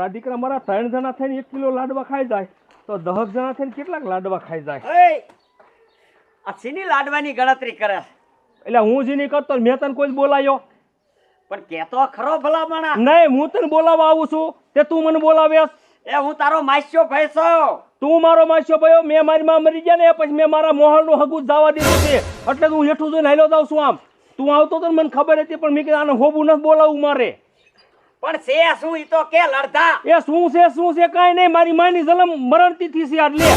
મારા દીકરા મારા 3 જણા થઈને 1 કિલો લાડવા ખાઈ જાય તો 10 જણા થઈને કેટલાક લાડવા ખાઈ જાય? આ સીની લાડવાની ગણતરી કરે એટલે હું જ નહીં કરતો મેં તને કોઈ બોલાયો પણ કેતો ખરો ભલા માણા નહીં હું તને બોલાવવા આવું છું તે તું મને બોલાવ્યાસ એ હું તારો માસ્યો ભાઈ છું તું મારો માસ્યો ભાઈ મેં મારી માં મરી ગયા ને પછી મેં મારા મોહલનું હગું જવા દીધું છે એટલે હું હેઠું જોઈને હાલ્યો જાઉં છું આમ તું આવતો તો મને ખબર હતી પણ મેં કીધું આને હોબું નથી બોલાવવું મારે પણ છે શું ઈ તો કે લડતા એ શું છે કાંઈ નહીં મારી માની જન્મ મરણ તિથિ છે એટલે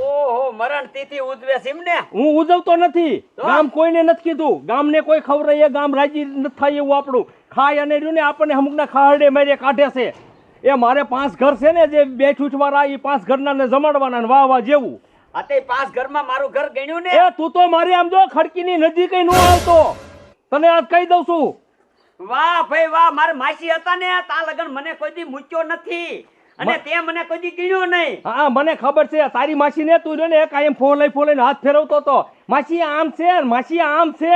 ઓહો મરણ તિથિ ઉજવે છે એમને હું ઉજવતો નથી ગામ કોઈને નથી કીધું ગામને કોઈ ખવડાવીએ ગામ રાજી નથી થાય એવું આપણું ખાય અને રહ્યું ને આપણને અમુકના ખાહડે મારે કાઢે છે એ મારે 5 ઘર છે ને જે બેઠ ઉઠવાળા એ 5 ઘરના ને જમાડવાના ને વાહ જેવું આ તે 5 ઘરમાં મારું ઘર ગણ્યું ને એ તું તો મારી આમ જો ખડકીની નજીક ન આવતો તને આજ કહી દઉં છું વાહ ભાઈ વાહ મારા માસી હતા ને તા લગન મને કોઈ દી મૂક્યો નથી અને તે મને કોઈ દી ગણ્યો નહીં હા મને ખબર છે તારી માસી ને તું ને કાયમ ફોલાઈને હાથ ફેરવતો તો માસી આમ છે માસી આમ છે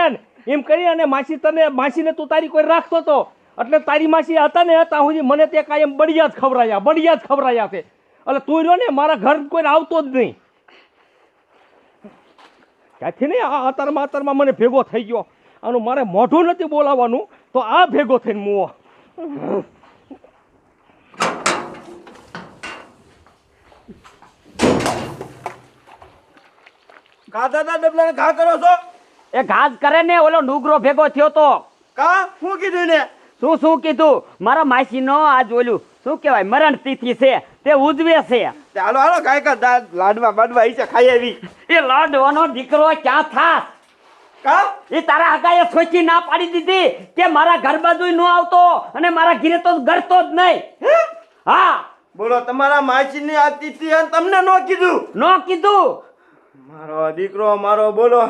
એમ કરી અને માસીને તું તારી કોઈ રાખતો તો એટલે તારી માસી હતા ને ત્યાં સુધી મને તે કાયમ બળિયા જ ખવરાયા છે એટલે તું રહ્યો ને મારા ઘર કોઈ આવતો જ નહીં ક્યાંથી નહીં આ અતરમાં મને ભેગો થઈ ગયો આનું મારે મોઢું નથી બોલાવવાનું તો આ ભેગો થઈને મુવો કા દાદા ડબલાને ઘા કરો છો એ ઘાસ કરે ને ઓલો નુગરો ભેગો થયો તો કા શું કીધું ને શું કીધું મારા માસી નો આજ ઓલું શું કહેવાય મરણ તિથિ છે તે ઉજવે છે હાલો હાલો કાંઈ લાડવા બાડવા ઈ ખાઈ આવી એ લાડવાનો દીકરો ક્યાં થાસ કા એ તારા હગાએ સોચી ના પાડી દીધી કે મારા ઘર બાજુ ન આવતો અને મારા ઘરે તો ગરતો જ નહીં હા બોલો તમારા માસીની આ તિથિ અને તમને નો કીધું મારો દીકરો મારો બોલો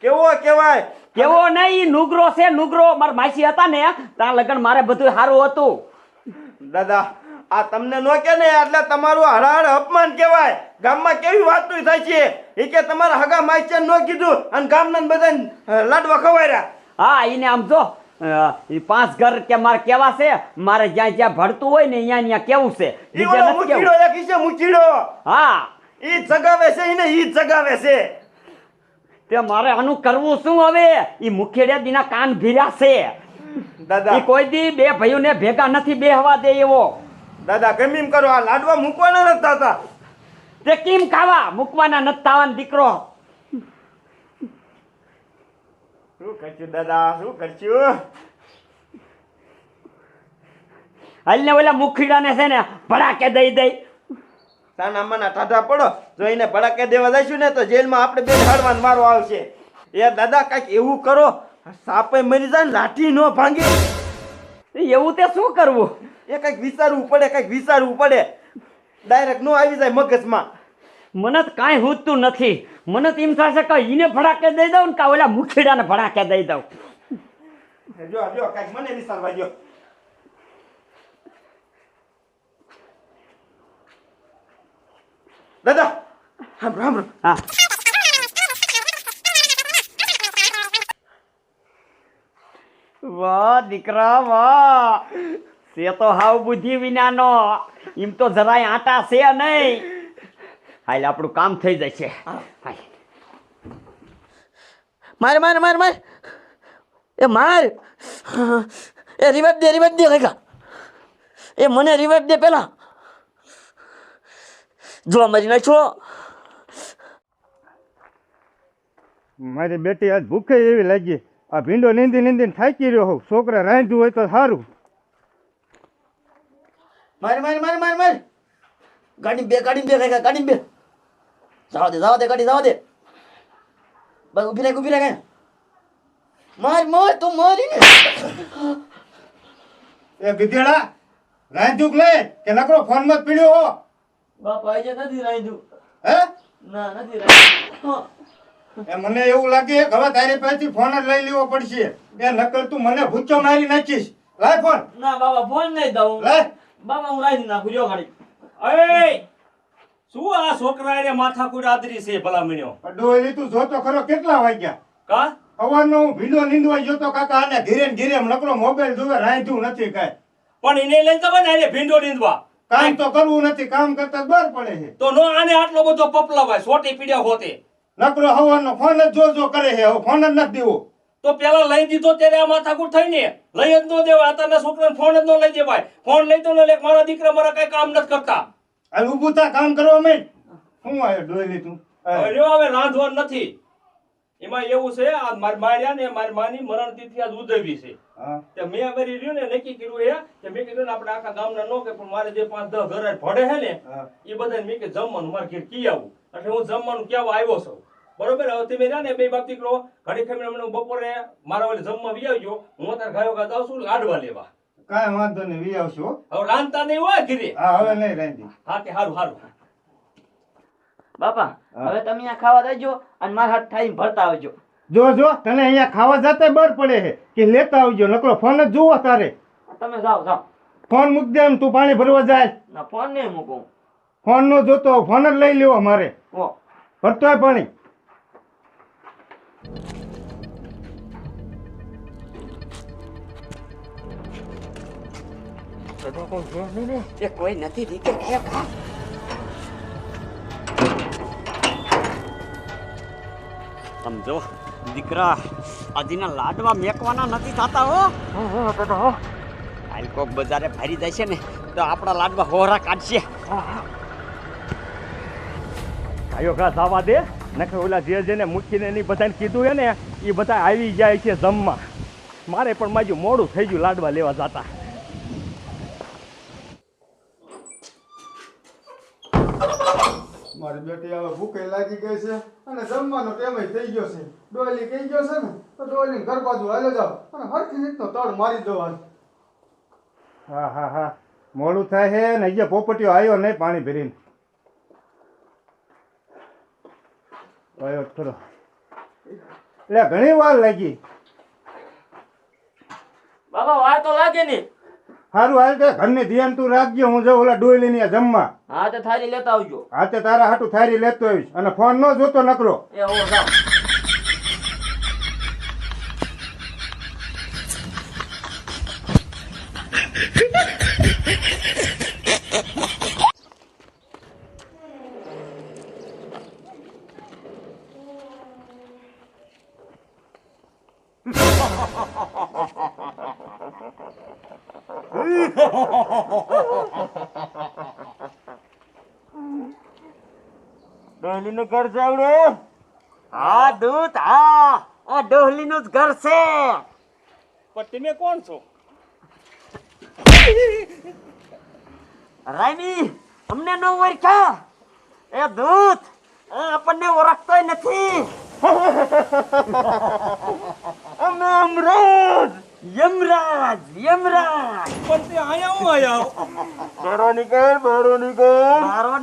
કેવો કહેવાય કેવો નહીં નુગરો છે નુગરો મારા માસી હતા ને ત્યાં લગન મારે બધું સારું હતું દાદા આ તમને નો કે ને એટલે તમારું હરાડ અપમાન કહેવાય ગામમાં કેવી વાતો થાય છે એ કે તમારા હગા માસી નો કીધું અને ગામના બધા લાડવા ખવાયરા હા એને આમ જો 5 ઘર કે મારે કેવા છે મારે જ્યાં ભળતું હોય ને અહીંયા કેવું છે મુચીડો હા ઈ જગાવે છે એને ઈ જગાવે છે તે મારે આનું કરવું શું હવે ઈ મુખેડે દીના કાન ભીર્યા છે દાદા ઈ કોઈ દી બે ભાઈઓને ભેગા નથી બેહવા દે એવો દાદા કેમ એમ કરો આ લાડવા મૂકવાના નથી થતા તે કેમ ખાવા મૂકવાના નથી થવાનો દીકરો શું કરશું દાદા શું કરશું હાલને ઓલા મુખીડાને છે ને ભડાકે દઈ તાના મના ટાઢા પડો જો એને ભડાકે દેવા જઈશું ને તો જેલમાં આપણે બે હાડવાન મારો આવશે એ દાદા કાંઈક એવું કરો સાપે મરી જાય ને લાઠી ન ભાંગે એવું તે શું કરવું એ કંઈક વિચારવું પડે ડાયરેક્ટ નો આવી જાય મગજમાં મને તો કાંઈ હૂતું નથી મને તો એમ થશે કે એને ભડાકે દઈ દઉં ને કા ઓલા મુખીડાને ભડાકે દઈ દઉં જો કાંઈક મને વિચારવા દો દાદા સાંભળો હા વાહ દીકરા વાહ છે તો હાવ બુદ્ધિ વિનાનો એમ તો જરાય આટા છે નહીં હાલ આપણું કામ થઈ જશે માર એ માર એ રિવાઇવ દે કાકા એ મને રિવાઇવ દે પેલા જો મરી નાખો મારી બેટી આજ ભૂખે એવી લાગી આ ભીંડો નીંદીને થાકી રહ્યો હોઉં છોકરા રાંધ્યું હોય તો સારું માર ગાડી બે જવા દે ગાડી જવા દે બસ ઉભી રહે માર તું મારી ને એ ગધેડા રાંધ્યું લે કે નકરો ફોન માં પીડ્યો હો બાપા આજે નથી રાંધ્યું હે ના નથી રાંધ્યું એ મને એવું લાગે કે હવે તારી પાસેથી ફોન જ લઈ લેવો પડશે એ નકર તું મને ભૂચો મારી નાખીશ લાય ફોન ના બાબા ફોન નહીં દઉં લાય બાબા હું રાંધી નાખું જો ગાડી શું આ છોકરા રે માથા કુડ આદરી છે ભલા મણ્યો ડોલી તું જોતો ખરો કેટલા વાગ્યા કા સવારનો હું ભીંડો નીંદવા જોતો કાકા આને ઘીરે નકરો મોબાઈલ જોવે રાંધ્યું નથી કાંઈ પણ એને લઈને જવા ને ભીંડો નીંદવા કામ તો કરવું નથી, કામ કરતા જ બહાર પડે છે. તો નો આને આટલો બધો પપલાવાય સોટી પીડ્યા હોતે. નકરો હવાનો ફોન જ જો કરે છે, હવે ફોન જ નથી દેવો. તો પેલા લઈ દીધો ત્યારે આ માથાકૂટ થઈ ને લઈ જ ન દેવાય. અત્યારના છોકરાને ફોન જ ન લઈ દેવાય. ફોન લઈ તો ન લે મારા દીકરા મારા કઈ કામ નથી કરતા. હાલ ઊભું થા, કામ કરવા માંડ. શું આયો ડોયલી તું? હવે હવે રાંધવાનું નથી. એમાં એવું છે આ મારી માર્યા ને મારી માની મરણ તિથિ આજ ઉજવવી છે. હા. તે મેં વળી રહ્યું ને નક્કી કર્યું હે કે મેં કીધું ને આપણે આખા ગામના નો કે પણ મારે જે 5-10 ઘર ભડે હે ને હા. એ બધાને મેં કે જમવાનું મારે ઘેર કી આવું એટલે હું જમવાનું કેવા આવ્યો છું. બરોબર હવે તમે રહ્યા ને બે બાપ દીકરો ઘડી ખમીને મને બપોરે મારા ઓલે જમવા વી આવજો. હું અત્યારે ગાયો ગા જાઉં છું લાડવા લેવા. કાંઈ વાંધો નહીં, વી આવશું હો. હવે રાંધતા નહીં હોય ઘીરે. હા, હવે નહીં રાંધી. હા તે હારું હારું. બાપા હા. હવે તમે અહીંયા ખાવા દેજો અને મારા હાથ થાળીમાં ભરતા આવજો. જો તને અહીંયા ખાવા જતા બળ પડે છે કે લેતા આવજો, નકરો ફોન જ જોવો તારે. તમે જાઓ જાઓ. ફોન મૂક દે એમ, તું પાણી ભરવા જાય. ના ફોન નહીં મૂકું. ફોન નો જોતો, ફોન જ લઈ લેવો મારે. ઓ ભરતો હોય પાણી. એ કોઈ નથી રીકે ખાયો ખા. સમજો દીકરા હજીના લાડવા મેકવાના નથી થતા હો. હાલ કોક બજારે ભરી જાય છે ને તો આપણા લાડવા હોરા કાઢશે. ગાયો ઘા જવા દે નખે ઓલા જે જેને મૂકીને એની બધાને કીધું હે ને એ બધા આવી જાય છે જમવા. મારે પણ માજુ મોડું થઈ ગયું લાડવા લેવા જતા. મારી બેટી હવે ભૂખે લાગી ગઈ છે અને જમવાનો ટાઈમ થઈ ગયો છે. ડોયલી કહી ગયો છે ને તો ડોયલી ઘર બાજુ હાલે જાવ અને હરખી રીતનો તળ મારી દો આજ. હા, મોડું થાય છે ને અહીંયા પોપટીઓ આવ્યો નહીં પાણી ભરીને. આવ્યો જ ખરો. એટલે ઘણી વાર લાગી. બાબા વાર તો લાગે નહીં. સારું હાલ તે ઘરની ધ્યાન તું રાખજો, હું જાઉં ઓલા ડોયલી ની જમવા. હા તો થાળી લેતા આવજો. હા તે તારા હાટું થારી લેતો આવીશ અને ફોન ન જોતો નકરો. એ હો જાઓ. ડોહલી નું ઘર જાવડે. હા દૂત, હા આ ડોહલી નું જ ઘર છે. પણ તમે કોણ છો? રામી અમને નો ઓળખ્યા? એ દૂત આપણને ઓળખતોય નથી. અમે અમરાજ યમરાજ. પણ તે આયા હું આયા બારો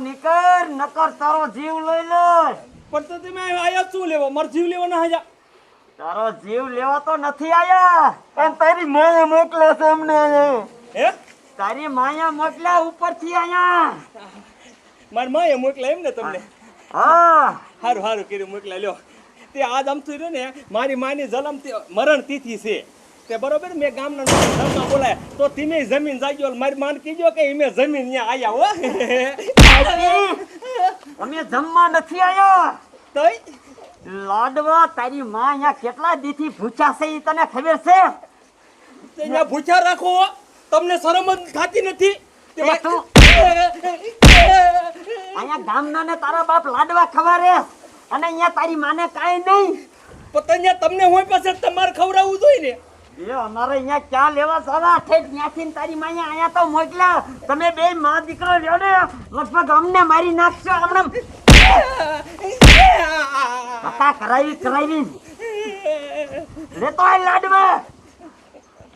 નીકળ નકર તારો જીવ લઈ લે. પણ તો તમે આયા શું લેવા? મારો જીવ લેવા ના આયા? તારો જીવ લેવા તો નથી આયા, પણ તારી માયા મોકલે છે અમને. હે તારી માયા મોકલ્યા ઉપરથી આયા. મારી માએ મોકલ્યા એમ ને તમને? હા હારું હારું કર્યું મોકલ્યા. લ્યો તે આજ આમથી રહ્યું ને મારી માની જન્મ મરણ તિથિ છે તે બરોબર. મેં ગામના જમવા બોલાય તો તમે જમીન જાગ્યો મારી માન કીજો કે મેં જમીન અહીંયા આયા હો. અમે જમવા નથી આયા. તોય લાડવા તારી માં અહીંયા કેટલા દીથી ભૂખ્યા છે ઈ તને ખબર છે? અહીંયા ભૂખ્યા રાખો, તમને શરમ જ થતી નથી? એ તું અહીંયા ગામના ને તારા બાપ લાડવા ખવારે અને અહીંયા તારી માને કાંઈ નહીં. પણ અહીંયા તમને હોય પાસે તમારે ખવડાવવું જોઈએ ને. એ અમારે અહીંયા ક્યાં લેવા જવા? ઠેક ત્યાંથી ને તારી માં અહીંયા તો મોકલ્યા. તમે બે માં દીકરો રહ્યો ને લગભગ અમને મારી નાખશો હમણાં. પકા કરાવી લેતો આ લાડવા.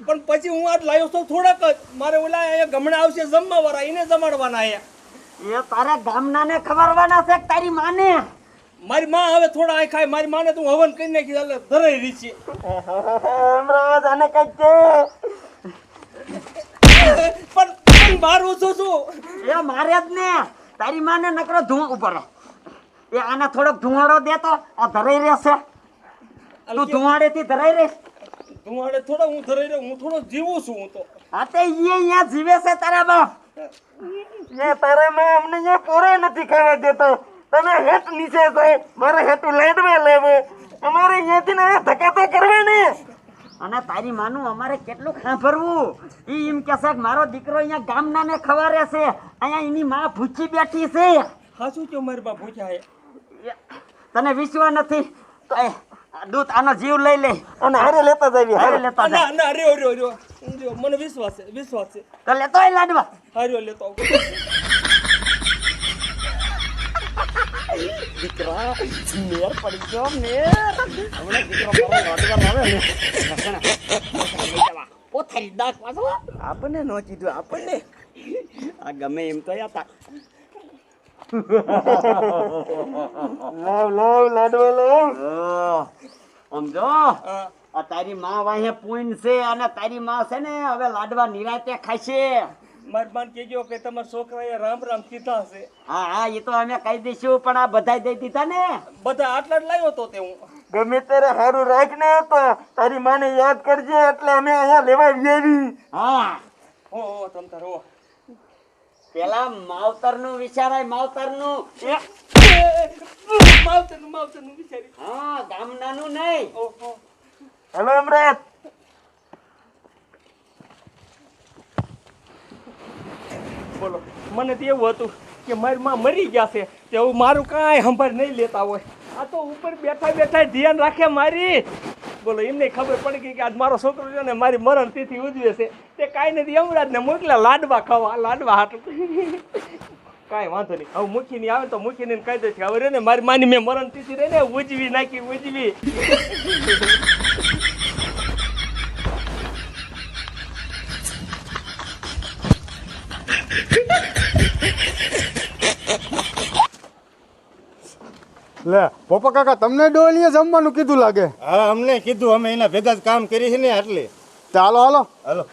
પણ પછી હું આજ લાવ્યો છું થોડાક જ. મારે ઓલા અહીંયા ગમણા આવશે જમવા વાળા એને જમાડવાના અહીંયા. એ તારા ગામના ને ખબરવાના છે કે તારી માને? મારી માં હવે થોડા આ ખાય. મારી માને તો હું હવન કરી નાખી એટલે ધરાઈ રહી છે. આને કઈ કે પણ બહાર ઓછો છું. એ મારે જ ને તારી માને નકરો ધું ઉપર એ આને થોડોક ધુવાડો દે તો આ ધરાઈ રહેશે. તું ધુવાડે થી ધરાઈ રહેશ. ધુમાડે થોડો હું ધરાઈ રહ્યો. હું થોડો જીવું છું હું તો. હા તે ઈ અહીંયા જીવે છે તારા બાપ. તારા માં અમને અહીંયા પોરે નથી ખાવા દેતો. તમે હેત નીચે સાહેબ મારે હેતુ લાઈટમાં લેવો. અમારે અહીંયાથી ને ધક્કા તો કરવાની. અને તારી માનું અમારે કેટલું ખાંભરવું. ઈ એમ કહેશે કે મારો દીકરો અહીંયા ગામના ને ખવારે છે, અહીંયા એની માં ભૂખી બેઠી છે. હાચું કે મારી બા ભૂખ્યા હે. તને વિશ્વાસ નથી તો એ દૂધ આનો જીવ લઈ લે અને હારે લેતા જાવી. હારે લેતા જા. ના ના રહ્યો રહ્યો રહ્યો રહ્યો. મને વિશ્વાસ છે તો લેતો એ લાડવા. હાર્યો લેતો આવું. દીકરા મેર પડી ગયો મેર. હમણાં દીકરો મારો લાડવા લાવે ને પોથારી દાખ પાછો. આપણને નો કીધું આપણને. આ ગમે એમ તો હતા. લાવ લાવ લાડવા લાવ. સમજો આ તારી માં વાહે પૂન છે અને તારી માં છે ને હવે લાડવા નિરાતે ખાશે. મારી બાન કહેજો કે તમારા છોકરાએ રામ રામ કીધા હશે. હા હા એ તો અમે કહી દઈશું પણ આ બધાય દઈ દીધા ને. બધા આટલા જ લાવ્યો તો તે હું. ગમે ત્યારે સારું રાખ ને તો તારી માને યાદ કરજે એટલે અમે અહીંયા લેવા આવી. હા હો તમ તાર હો. પેલા માવતર નું વિચારાય માવતર નું. માવતરનું વિચારી. હા ગામના નું નહીં. ઓહો. હેલો અમરાત. બોલો મને તો એવું હતું કે મારી માં મરી ગયા છે તે હું મારું કાંઈ સંભાળ નહીં લેતા હોય. આ તો ઉપર બેઠા બેઠા ધ્યાન રાખે મારી. બોલો એમને ખબર પડી ગઈ કે આજ મારો છોકરો છે ને મારી મરણ તિથિ ઉજવે છે તે કાંઈ નથી યમરાજને મોકલ્યા લાડવા ખાવા. લાડવા હાટું કાંઈ વાંધો નહીં. હવે મૂકીને આવે તો મૂકીને કહી દે હવે રે ને મારી માની મેં મરણ તિથિ રહી ને ઉજવી નાખી ઉજવી. લે પપ્પા કાકા તમને ડોલીએ જમવાનું કીધું લાગે. હા અમને કીધું, અમે એના ભેગા જ કામ કરી છે ને એટલે. ચાલો હાલો. હાલો.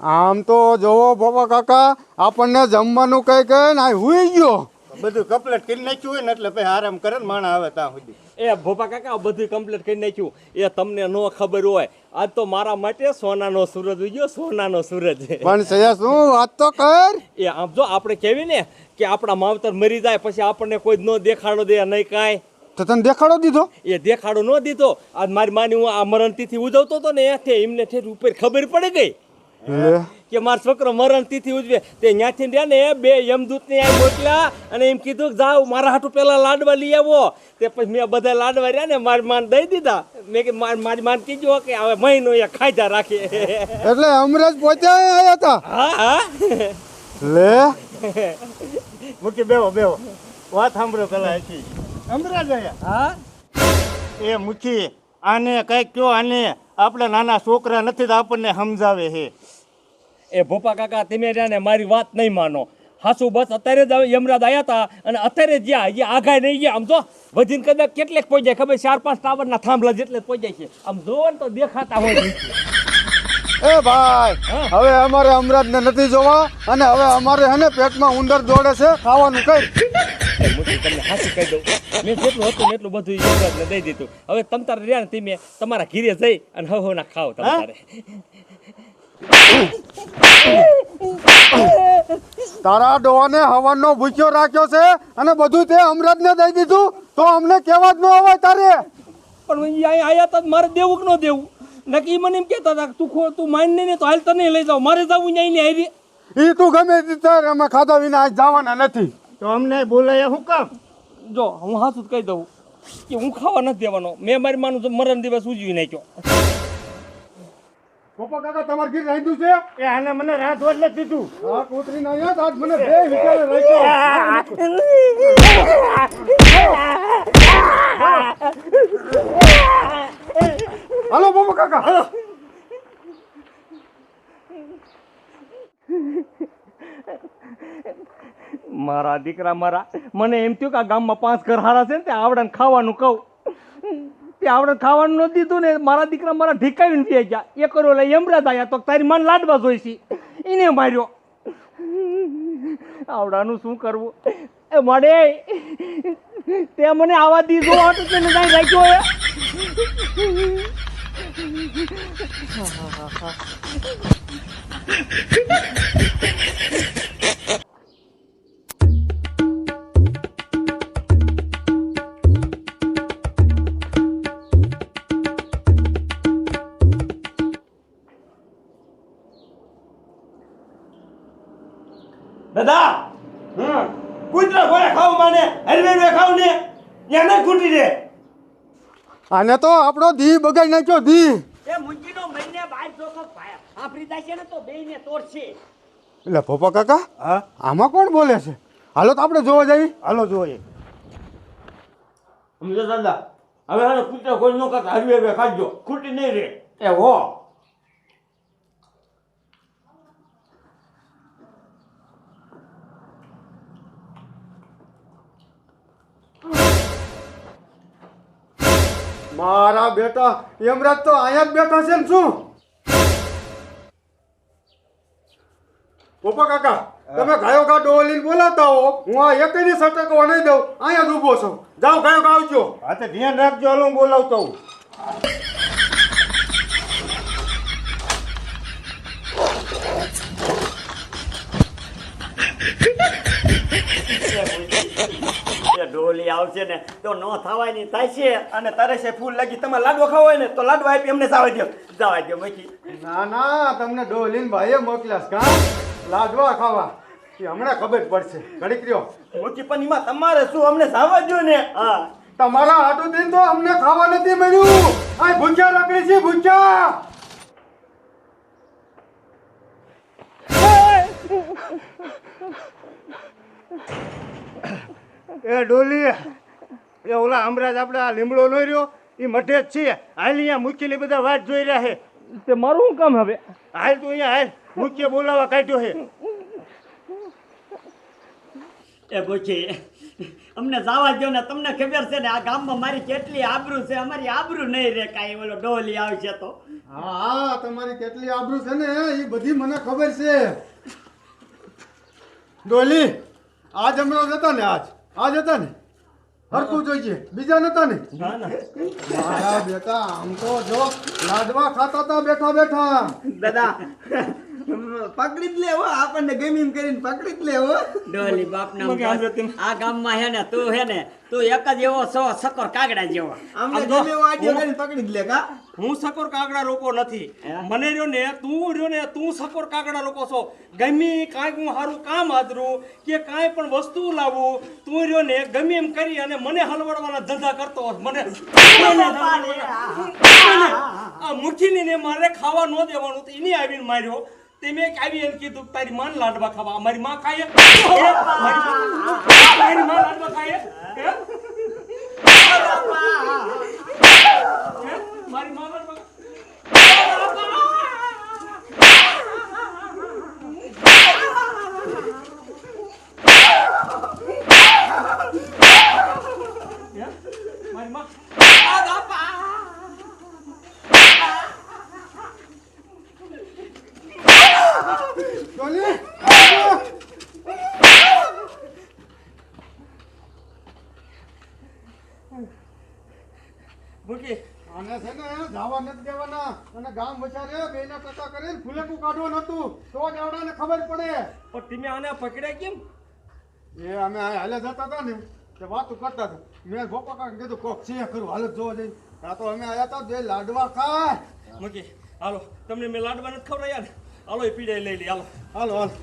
આમ તો જોવો પપ્પા કાકા આપણને જમવાનું કઈ કઈ ને આ હુઈ ગયો. બધું કમ્પ્લીટ કરી નાખ્યું હોય ને એટલે પછી આરામ કરે ને માણા આવે ત્યાં સુધી. એ ભોપા કાકા બધું કમ્પ્લીટ કરી નાખ્યું. એ તમને ન ખબર હોય આજ તો મારા માટે સોનાનો સૂરજ ઉગ્યો. સોનાનો સૂરજ. પણ સયા શું વાત તો કર. એ આમ જો આપણે કહેવી ને કે આપણા માવતર મરી જાય પછી આપણને કોઈ ન દેખાડો દે નહીં કાંઈ. તો તને દેખાડો દીધો. એ દેખાડો ન દીધો. આજ મારી માની હું આ મરણ તિથિ ઉજવતો હતો ને એથી એમને ઠેર ઉપર ખબર પડી ગઈ લે કે મારો છોકરો મરણ તિથિ ઉજવે. તે ત્યાંથી રહ્યા ને બે યમદૂતને આ મોકલ્યા અને એમ કીધું કે જાઓ મારા હાટું પેલા લાડવા લઈ આવો. તે પછી મેં બધા લાડવા રહ્યા ને મારી માન દઈ દીધા. મેં કે મારી માન કીધું કે હવે મહિનો એ ખાધા રાખીએ. એટલે અમરેજ પહોંચ્યા આવ્યા હતા. હા હા લે મૂકી બેહો બેહો. વાત સાંભળો પેલા આખી. અમરાજ આયા. હા એ મૂકી આને કંઈક કયો. આને આપણે નાના છોકરા નથી તો આપણને સમજાવે છે. એ ભોપા કાકા તમે રહ્યા ને મારી વાત નહીં માનો. હાસુ બસ અત્યારે જ યમરાજ આવ્યા હતા અને અત્યારે જ્યાં હજી આઘાઈ નહીં ગયા. આમ જો વધીને કદાચ કેટલેક પહોંચાય ખબર 4-5 ટાવરના થાંભલા જેટલે જ પહોંચાય છે. આમ જોવો ને તો દેખાતા હોય. એ ભાઈ હવે અમારે અમરાજને નથી જોવા અને હવે અમારે હે ને પેટમાં ઉંદર દોડે છે. ખાવાનું કઈ મોટી તમને હાસી કહી દઉં મેં જેટલું હતું ને એટલું બધું યમરાજને દઈ દીધું. હવે તમ તારે રહ્યા ને તમે તમારા ઘીરે જઈ અને હવે ના ખાઓ તમ તારે. તારા ડોહાને હવનનો ભૂખ્યો રાખ્યો છે અને બધું તે અમરાજને દઈ દીધું તો અમને કેવા જ ન હોય તારે. પણ અહીંયા આયા તા મારે દેવું કે ન દેવું. નક્કી મને એમ કહેતા હતા તું માન નહીં ને તો હાલ તને લઈ જાવ. મારે જવું ત્યાં ને હારી. ઈ તું ગમે ત્યારે અમે ખાધા વિના આજ જવાના નથી. તો અમને બોલાયા શું કામ? જો હું હાથું જ કહી દઉં કે હું ખાવા નથી દેવાનો. મેં મારી માનું મરણ દિવસ ઉજવી નાખ્યો. પપ્પા કાકા તમારે ઘી રાખ્યું છે. એ આને મને રાત એટલે દીધું. આ કૂતરી ના યાદ આજ મને બે વિચારે રાખ્યો. હાલો પપ્પા કાકા હાલો. મારા દીકરા મારા મને એમ થયું કે આ ગામમાં 5 ઘર હારા છે ને તે આવડાને ખાવાનું કહું. તે આવડે ખાવાનું ન દીધું ને મારા દીકરા મારા ઢીકાવીને પી ગયા. એ કરો એટલે યમરાજ આવ્યા તો તારી માન લાડવા જોઈશી એને માર્યો. આવડાનું શું કરવું. એ મળે તે મને આવા દીધો આટલું તેને કાંઈ રાખ્યો. દાદા કૂતરા ઘોડે ખાવ માને હરવે ખાવ ને ત્યાં ના ખૂટી દે. આને તો આપણો ધી બગાડી નાખ્યો ધી. એ મુંજીનો મહિને બાર જોકો આપણી થાય ને તો બેયને તોડશે. એટલે પપ્પા કાકા હા આમાં કોણ બોલે છે? હાલો તો આપણે જોવા જઈએ. હાલો જોઈએ. સમજો દાદા હવે હાલો કૂતરા ઘોડે નો ખાતા હરવે ખાજો ખૂટી નહીં રે. એ હો મારા બેટા યમરાજ તો અહીંયા જ બેઠા છે ને શું? પપ્પા કાકા તમે ગાયો ગા ડોલીને બોલાતા હો, હું આ એકની સટકવા નહીં દઉં, અહીંયા જ ઊભો છું. જાઓ ગાયો ગા આવજો. હા તો ધ્યાન રાખજો, હાલો હું બોલાવતો હું. ડોલી આવશે ને તો નો થવાની થાય છે. અને તારે છે ફૂલ લાગી તમારે લાડવા ખાવા હોય ને તો લાડવા આપી એમને સાવા દો. જવા દો મકી. ના ના તમને ડોલીને ભાઈએ મોકલ્યા છે કા લાડવા ખાવા, એ હમણાં ખબર પડશે. ઘડીક રહ્યો. મોટી પણ એમાં તમારે શું અમને સાવા દો ને. હા તમારા હાટું દિન તો અમને ખાવા નથી મળ્યું. આ ભૂખ્યા લાકડી છે ભૂખ્યા. એ ડોલી એ ઓલા હમણાં જ આપણે આ લીમડો નો રહ્યો એ મઢે જ છે. હાલ અહીંયા મૂકીને બધા વાત જોઈ રહ્યા છે. તે મારું શું કામ હવે? હાલ તું અહીંયા હાલ મૂકીએ બોલાવા કાઢ્યો છે. એ ગોચી અમને જવા દો ને. તમને ખબર છે ને આ ગામમાં મારી કેટલી આબરૂ છે. અમારી આબરૂ નહીં રે કાંઈ. ઓલો ડોલી આવશે તો હા હા તમારી કેટલી આબરૂ છે ને એ બધી મને ખબર છે. ડોલી આજ હમણાં જતા ને આજ હતા ને હરકું જોઈએ, બીજા નતા ને. મારા બેટા આમ તો જો લાડવા ખાતા હતા બેઠા બેઠા. દાદા પકડી જ લેવો આપણને ગમી એમ કરીને પકડી જ લેવો. ડોલી બાપના આ ગામમાં હે ને તું હે ને તું એક જ એવો છો સકોર કાગડા જેવો. અમને ગમે એવો આઈડિયો કરીને પકડી જ લે કા. હું સકોર કાગડા લોકો નથી. મને રહ્યો ને તું સકોર કાગડા લોકો છો. ગમે કાંઈક હું સારું કામ આદરું કે કાંઈ પણ વસ્તુ લાવું, તું રહ્યો ને ગમે એમ કરી અને મને હલવડવાના ધંધા કરતો હોત. મને આ મુઠ્ઠીની ને મારે ખાવા ન દેવાનું તો એની આવીને માર્યો. તે મેં આવી એમ કીધું કે તારી માન લાડવા ખાવા. અમારી માં ખાય મારી માં લાડવા ખાય મારી માં લાડવા મારી માં ડોલી ભૂકી આને છે ને જવા નથી દેવાના અને ગામ વચારે બેના ટકા કરીને ફૂલેકું કાઢવાનું હતું તો જ આવડાને ખબર પડે. પણ તમે આને પકડ્યા કેમ? એ અમે હાલે જતા હતા ને તે વાતો કરતા હતા. મેં ગોપા કાકા કીધું કોક છે ખરું હાલત જોવા જઈ. આ તો અમે આવ્યા હતા બે લાડવા ખાય. મૂકી હાલો, તમને મેં લાડવા નથી ખવડાવ્યા ને, હાલો એ પીડાઈ લઈ લે. હાલો હાલો હાલો.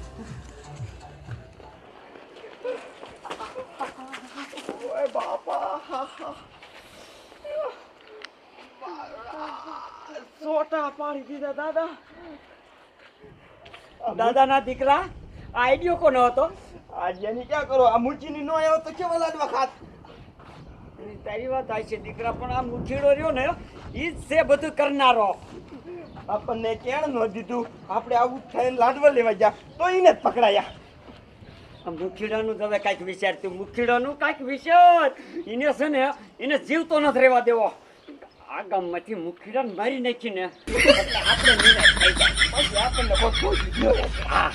સોટા પાડી દીધા દાદા. દાદાના દીકરા આ આઈડિયો કોનો હતો? આજની ક્યાં કરો આ મુચીની નો આવ્યો તો કેવા લાડવા ખાત. તારી વાત થાય છે દીકરા, પણ આ મુઠીડો રહ્યો ને ઈ જ છે બધું કરનારો. આપણને કેણ ન દીધું. આપણે આવું થઈને લાડવા લેવા ગયા તો એને જ પકડાયા. આ મુઠીડાનું હવે કાંઈક વિચારતું. મુઠીડાનું કાંઈક વિચાર. એને છે ને એને જીવતો નથી રહેવા દેવો. આ ગામમાંથી મુઠીડાને મારી નાખીને એટલે આપણે નિરાશ થઈ જાય. પછી આપણને બધું જ મળે. હા